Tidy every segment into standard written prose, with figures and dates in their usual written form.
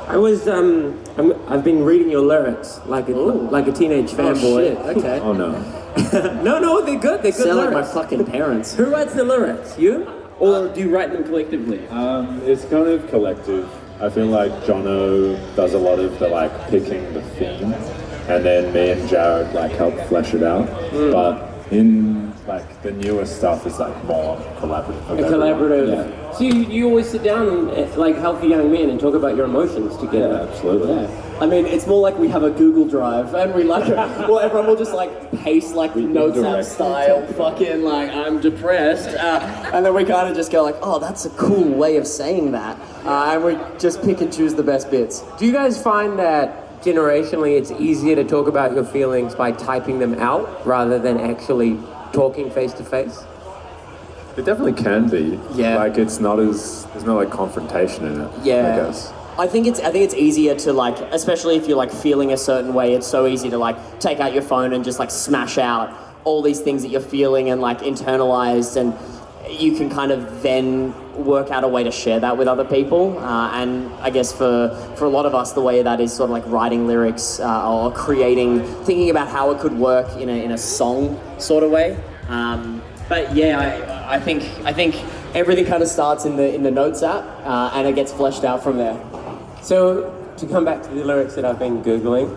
I've been reading your lyrics like a teenage fanboy. Oh shit, okay. Oh no. No, they're good. They're good Sound like my lyrics. fucking parents. Who writes the lyrics? You? Or do you write them collectively? It's kind of collective. I feel like Jono does a lot of the like picking the theme, and then me and Jared like help flesh it out. But in like the newer stuff is like more collaborative. Collaborative. Yeah. So you always sit down like healthy young men and talk about your emotions together. Yeah, absolutely. Yeah. I mean, it's more like we have a Google Drive and we like, well, everyone will just like paste like notes app style, fucking like, I'm depressed. And then we kind of just go like, oh, that's a cool way of saying that. And we just pick and choose the best bits. Do you guys find that generationally it's easier to talk about your feelings by typing them out rather than actually talking face to face? It definitely can be. Yeah. Like there's no like confrontation in it. Yeah. I guess. I think it's easier to like, especially if you're like feeling a certain way, it's so easy to like take out your phone and just like smash out all these things that you're feeling and like internalized, and you can kind of then work out a way to share that with other people. And I guess for a lot of us, the way that is sort of like writing lyrics or thinking about how it could work in a song sort of way. But yeah, I think everything kind of starts in the notes app and it gets fleshed out from there. So, to come back to the lyrics that I've been Googling,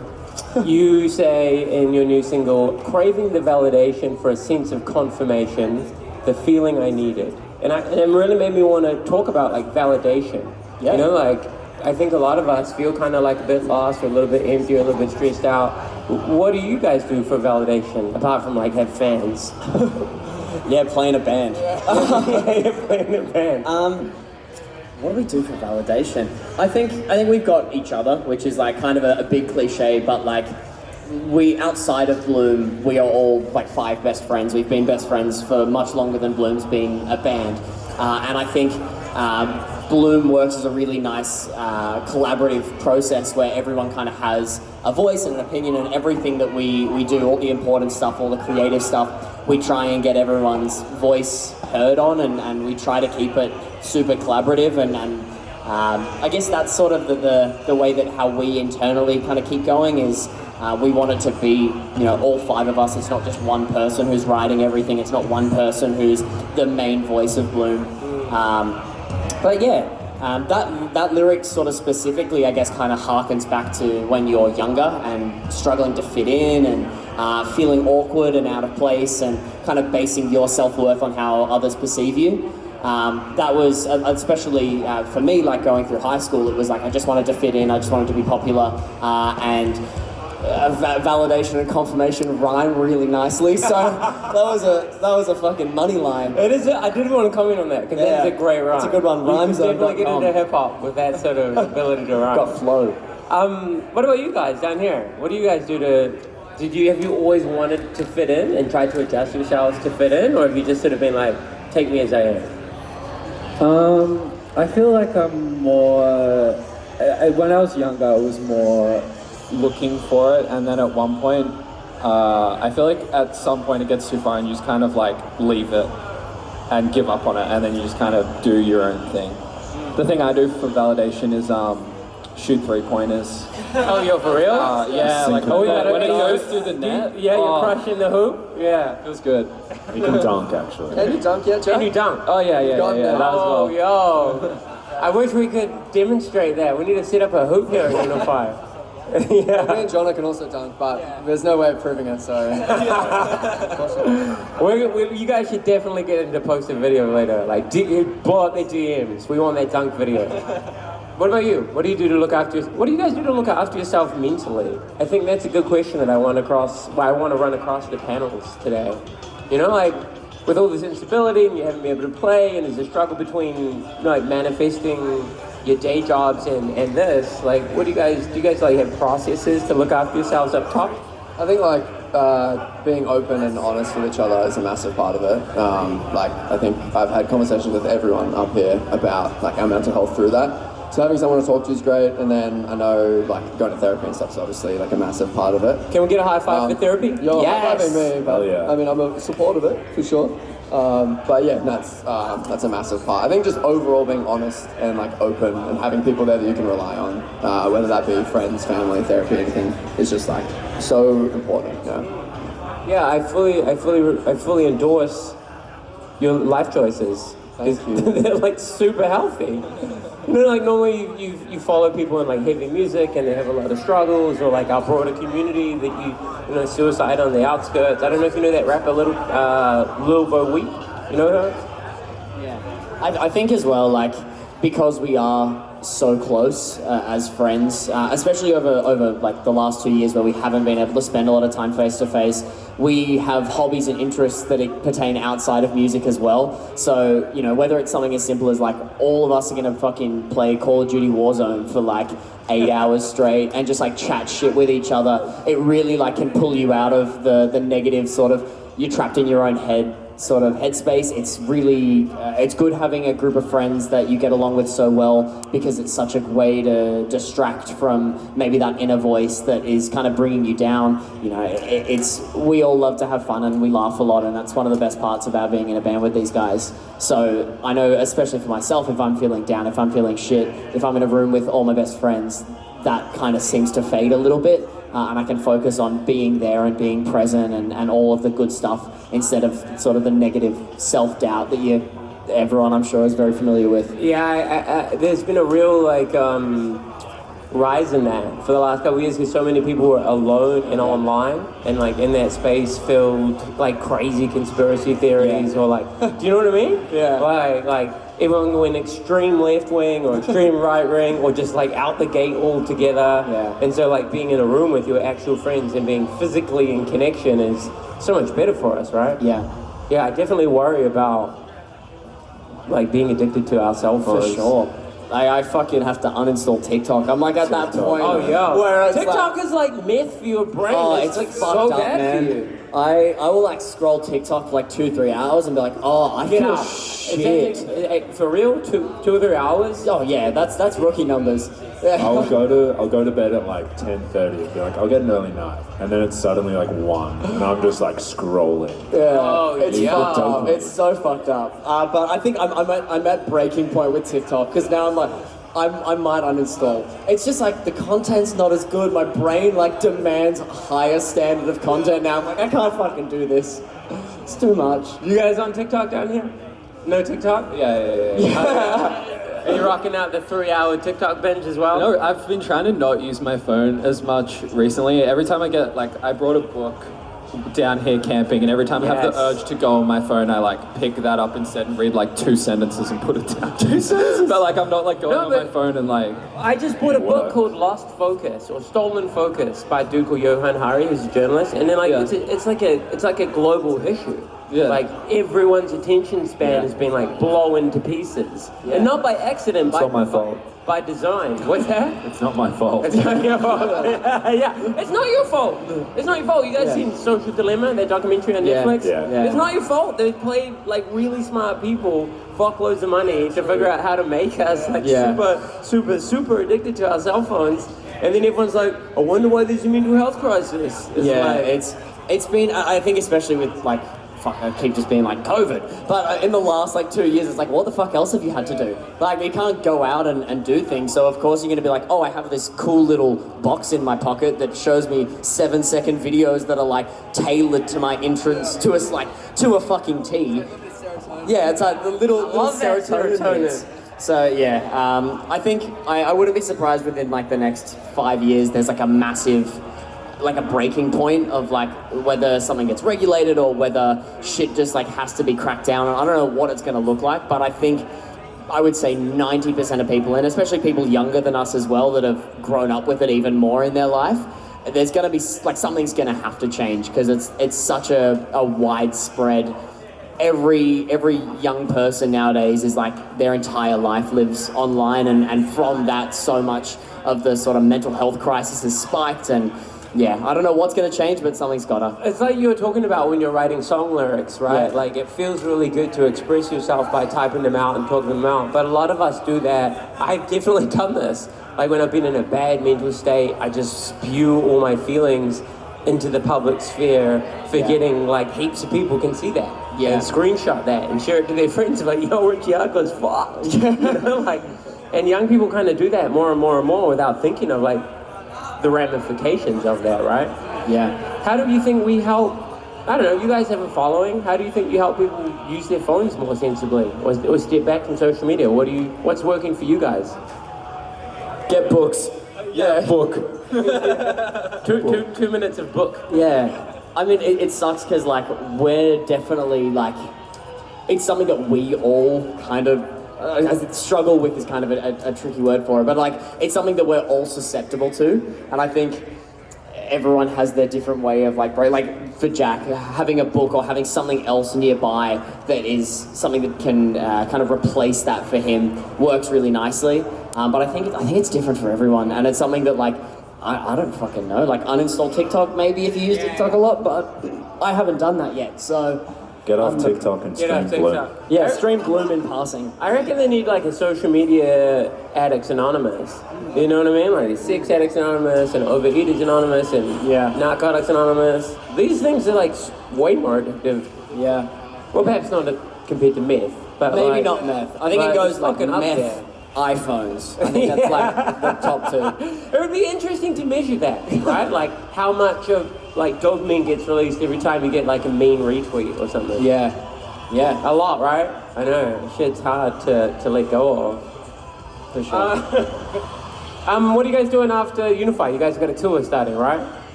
you say in your new single, craving the validation for a sense of confirmation, the feeling I needed. And it really made me want to talk about like validation. Yeah. You know, like, I think a lot of us feel kind of like a bit lost or a little bit empty or a little bit stressed out. What do you guys do for validation, apart from like have fans? Yeah, playing a band. Yeah, playing a band. What do we do for validation? I think we've got each other, which is like kind of a big cliche, but like we, outside of Bloom, we are all like 5 best friends. We've been best friends for much longer than Bloom's been a band. And I think Bloom works as a really nice collaborative process where everyone kind of has a voice and an opinion, and everything that we do, all the important stuff, all the creative stuff, we try and get everyone's voice heard on, and we try to keep it super collaborative, and I guess that's sort of the way that how we internally kind of keep going is we want it to be, you know, all 5 of us. It's not just one person who's writing everything. It's not one person who's the main voice of Bloom. But yeah, that lyric sort of specifically, I guess, kind of harkens back to when you're younger and struggling to fit in and feeling awkward and out of place and kind of basing your self-worth on how others perceive you. That was, especially for me, like going through high school, it was like I just wanted to fit in, I just wanted to be popular, and validation and confirmation rhyme really nicely, so that was a fucking money line. It is. I did want to comment on that because that is a great rhyme. It's a good one. Rhymes definitely get into hip hop with that sort of ability to rhyme. Got flow. What about you guys down here? What do you guys do to? Have you always wanted to fit in and tried to adjust yourselves to fit in, or have you just sort of been like, take me as I am? I feel like I'm more. When I was younger, I was more looking for it, and then at one point I feel like at some point it gets too far and you just kind of like leave it and give up on it, and then you just kind of do your own thing. The thing I do for validation is shoot 3-pointers. Oh, yo, for real? Yeah, like when it goes through the net. Yeah, you're crushing the hoop. Yeah, it was good. You can dunk actually. Can you dunk yet, Joe? Can you dunk? Oh yeah, that as well. Oh, yo. I wish we could demonstrate that. We need to set up a hoop here at UNIFY. Yeah. Me and Jonah can also dunk, but there's no way of proving it, so... You guys should definitely get into post a video later. Like, blow up their DMs. We want that dunk video. What about you? What do you do to look after What do you guys do to look after yourself mentally? I think that's a good question that I want to run across the panels today. You know, like, with all this instability and you haven't been able to play, and there's a struggle between, you know, like manifesting your day jobs and this, like, what do you guys like have processes to look after yourselves up top? I think like being open and honest with each other is a massive part of it. Like, I think I've had conversations with everyone up here about like our mental health through that. So having someone to talk to is great, and then I know like going to therapy and stuff is obviously like a massive part of it. Can we get a high five for therapy? You're yes. high-fiving me, but yeah. I mean, I'm a support of it for sure. But yeah, that's a massive part. I think just overall being honest and like open and having people there that you can rely on, whether that be friends, family, therapy, anything, is just like so important. Yeah. Yeah, I fully endorse your life choices. Thank you. They're like super healthy. You know, like normally you follow people in like heavy music and they have a lot of struggles, or like our broader community that you know, suicide on the outskirts. I don't know if you know that rapper Lil Bo Weep. You know her? Yeah, I think as well, like, because we are so close as friends, especially over like the last 2 years where we haven't been able to spend a lot of time face to face. We have hobbies and interests that pertain outside of music as well. So, you know, whether it's something as simple as like all of us are gonna fucking play Call of Duty Warzone for like 8 hours straight and just like chat shit with each other, it really like can pull you out of the negative sort of, you're trapped in your own head sort of headspace. It's really, it's good having a group of friends that you get along with so well, because it's such a way to distract from maybe that inner voice that is kind of bringing you down. You know, we all love to have fun and we laugh a lot, and that's one of the best parts about being in a band with these guys. So I know, especially for myself, if I'm feeling down, if I'm feeling shit, if I'm in a room with all my best friends, that kind of seems to fade a little bit. And I can focus on being there and being present and all of the good stuff, instead of sort of the negative self-doubt that everyone I'm sure is very familiar with. Yeah, there's been a real like rise in that for the last couple of years, because so many people were alone and online and like in that space filled like crazy conspiracy theories, or like, do you know what I mean? Yeah. Like everyone going extreme left wing or extreme right wing, or just like out the gate altogether. Yeah. And so like being in a room with your actual friends and being physically in connection is so much better for us, right? Yeah. Yeah, I definitely worry about like being addicted to our cell phones. For sure. I fucking have to uninstall TikTok. I'm like at that point. Oh yeah. Where it's TikTok like, is like meth for your brain. oh, it's like fucked so up, bad man. for you. I will like scroll TikTok for like 2-3 hours and be like, oh, I feel shit. For real, 2 or 3 hours. Oh yeah, that's rookie numbers. Yeah. I'll go to bed at like 10:30 and be like, I'll get an early night, and then it's suddenly like 1, and I'm just like scrolling. Yeah, Oh, it's yeah. fucked up. It's so fucked up. But I think I'm at breaking point with TikTok, because now I'm like, I might uninstall. It's just like the content's not as good. My brain like demands a higher standard of content now. I'm like, I can't fucking do this. It's too much. You guys on TikTok down here? No TikTok? Yeah. Are you rocking out the 3-hour TikTok binge as well? No, I've been trying to not use my phone as much recently. Every time I get, like, I brought a book down here camping, and every time I have the urge to go on my phone, I like pick that up instead and read like 2 sentences and put it down. 2 sentences? But like I'm not like going on my phone and like... I just bought a book called Lost Focus or Stolen Focus by Duke Johan Hari, who's a journalist, and then like it's like a global issue. Yeah. Like everyone's attention span has been like blown to pieces, and not by accident. It's not my fault. By design. What's that? It's not my fault. It's not your fault. Yeah, it's not your fault. It's not your fault. You guys seen Social Dilemma, that documentary on Netflix? Yeah. It's not your fault. They played like really smart people, fuckloads of money to figure out how to make us like super addicted to our cell phones. And then everyone's like, I wonder why there's a mental health crisis. It's been, I think especially with like, I keep just being like COVID, but in the last like 2 years, it's like, what the fuck else have you had to do? Like, you can't go out and do things, so of course you're gonna be like, oh, I have this cool little box in my pocket that shows me 7-second videos that are like tailored to my interests to a fucking T. Yeah, it's like the little serotonin hits. So yeah, I think I wouldn't be surprised within like the next 5 years there's like a massive, like a breaking point of like whether something gets regulated or whether shit just like has to be cracked down. I don't know what it's going to look like, but I would say 90% of people, and especially people younger than us as well, that have grown up with it even more in their life, there's going to be like something's going to have to change, because it's such a widespread. Every young person nowadays is like their entire life lives online, and from that so much of the sort of mental health crisis has spiked. And yeah, I don't know what's going to change, but something's gotta. It's like you were talking about when you're writing song lyrics, right? Yeah. Like, it feels really good to express yourself by typing them out and talking them out. But a lot of us do that. I've definitely done this. Like, when I've been in a bad mental state, I just spew all my feelings. into the public sphere, forgetting like heaps of people can see that. Yeah. And screenshot that and share it to their friends like, yo, Richie Hardcore's fucked. You know, like, and young people kind of do that more and more and more without thinking of like the ramifications of that, right? Yeah. How do you think we help? I don't know, you guys have a following. How do you think you help people use their phones more sensibly? Or step back from social media? What's working for you guys? Get books. Yeah. Book. 2 minutes of book. Yeah. I mean, it sucks because, like, we're definitely, like, it's something that we all kind of, struggle with is kind of a tricky word for it, but, like, it's something that we're all susceptible to, and I think everyone has their different way of, like for Jack, having a book or having something else nearby that is something that can kind of replace that for him works really nicely. But I think it's different for everyone, and it's something that, like, I don't fucking know. Like, uninstall TikTok maybe if you use TikTok a lot, but I haven't done that yet, so... Get off TikTok and stream Bloom. Yeah, stream Bloom in passing. I reckon they need like a social media addicts anonymous. You know what I mean? Like Sex Addicts Anonymous and Overeaters Anonymous and Narcotics Anonymous. These things are like way more addictive. Yeah. Well, perhaps not compared to meth, but Maybe like, not meth. I think it goes like fucking up meth, there. iPhones. I think that's like the top two. It would be interesting to measure that, right? Like how much of like dopamine gets released every time you get like a mean retweet or something. Yeah. Yeah. A lot, right? I know. Shit's hard to let go of. For sure. What are you guys doing after Unify? You guys got a tour starting, right?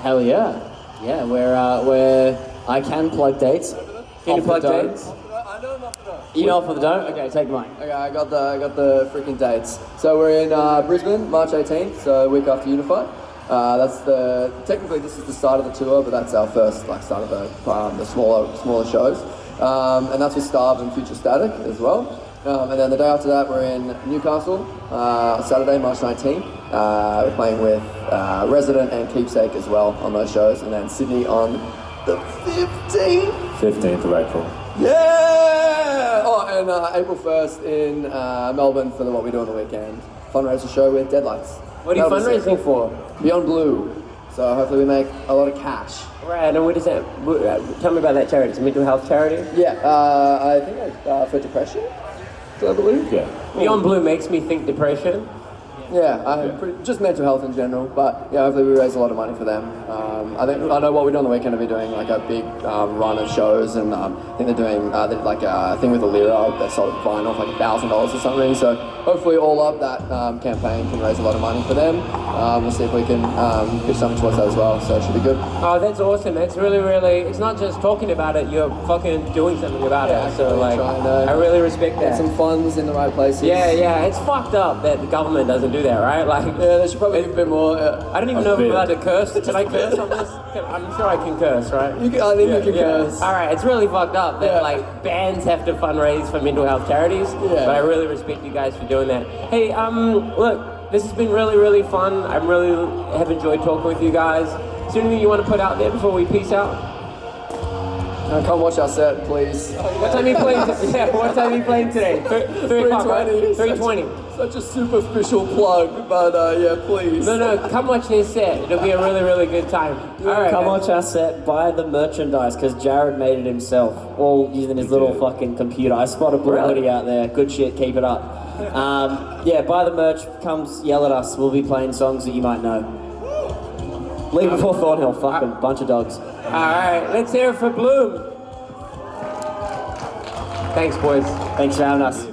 Hell yeah. Yeah, we're I can plug dates. Can you Off plug the dome. dates? You know for the dome? Okay, take mine. Okay, I got the freaking dates. So we're in Brisbane, March 18th, so a week after Unify. Technically this is the start of the tour, but that's our first like start of the smaller shows. And that's with Starve and Future Static as well. And then the day after that we're in Newcastle, Saturday, March 19th. We're playing with Resident and Keepsake as well on those shows. And then Sydney on the 15th. 15th of April. Yeah! Oh, and April 1st in Melbourne for the What We Do on the Weekend fundraiser show with Deadlights. What are you fundraising for? Beyond Blue. So hopefully we make a lot of cash. Right, and what is that? Tell me about that charity. It's a mental health charity? Yeah, I think for depression, I believe. Yeah. Beyond Blue makes me think depression. Yeah, just mental health in general, but yeah, hopefully we raise a lot of money for them. I know What We Do on the Weekend will be doing like a big run of shows, and I think they're doing like a thing with Alira, they sold vinyl for like $1,000 or something, so hopefully all up that campaign can raise a lot of money for them. We'll see if we can pitch something towards that as well, so it should be good. Oh, that's awesome. That's really, it's not just talking about it, you're fucking doing something about it. So like, I really respect that. Get some funds in the right places. Yeah, it's fucked up that the government doesn't do that, right? Like, yeah, they should probably do a bit more. I don't even know if I'm allowed to curse. Can I curse on this? I'm sure I can curse, right? I think you can curse. All right, it's really fucked up that like bands have to fundraise for mental health charities. Yeah. But I really respect you guys for doing that. Hey, look, this has been really, really fun. I really have enjoyed talking with you guys. Is there anything you want to put out there before we peace out? Come watch our set, please. What time are you playing? What time are you playing today? 3:20. 3:20. Such a superficial plug, but yeah, please. No, come watch their set. It'll be a really, really good time. All right, Come man. watch our set, buy the merchandise, because Jared made it himself, all using his little fucking computer. I spot a blue hoodie out there. Good shit, keep it up. Yeah, buy the merch, come yell at us. We'll be playing songs that you might know. Leave before Thornhill, fuck 'em, bunch of dogs. All right, let's hear it for Bloom. Thanks, boys. Thanks for having us.